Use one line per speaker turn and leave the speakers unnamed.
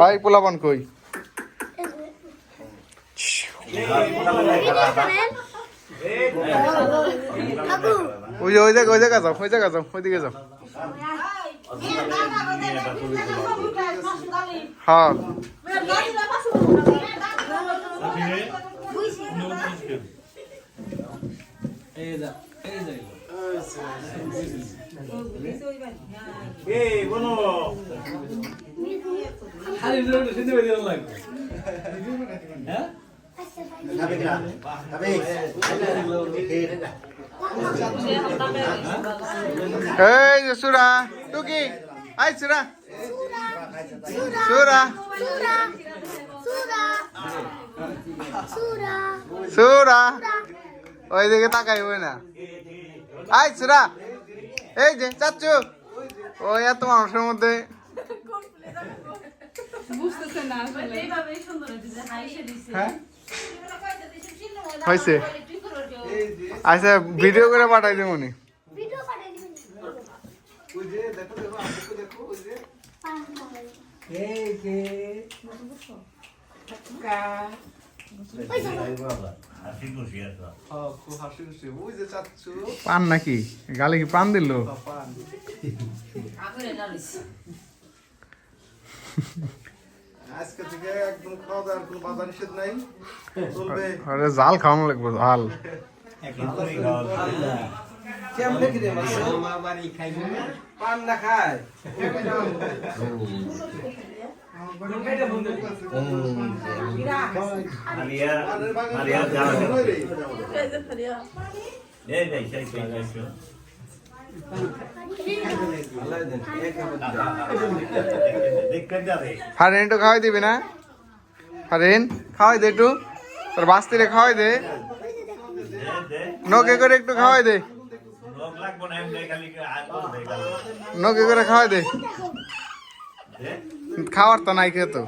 I পোলাপান কই ওই জায়গা যাও ওইদিকে যাও হ্যাঁ এই যে সুরা টুকি আই সুরা সুরা সুরা ওইদিকে তাকাই ওই না আই সুরা এই যে চাচ্চু ওই এত মানুষের মধ্যে হয়েছে আচ্ছা ভিডিও করে পাঠাই দেব উনি পান নাকি গালে কি পান দিল
আজকে থেকে একদম খাওয়া দাওয়ার কোনো বাধা নিষেধ নাই চলবে
আরে জাল খাওয়ানো লাগবে জাল
পান না খায়
ফারেন একটু খাওয়াই দিবি না ফারেন খাওয়াই দে একটু তোর বাস্তিরে খাওয়াই দে নকে করে একটু খাওয়াই দে নকে করে খাওয়াই দে খাওয়ার তো নাই খেতো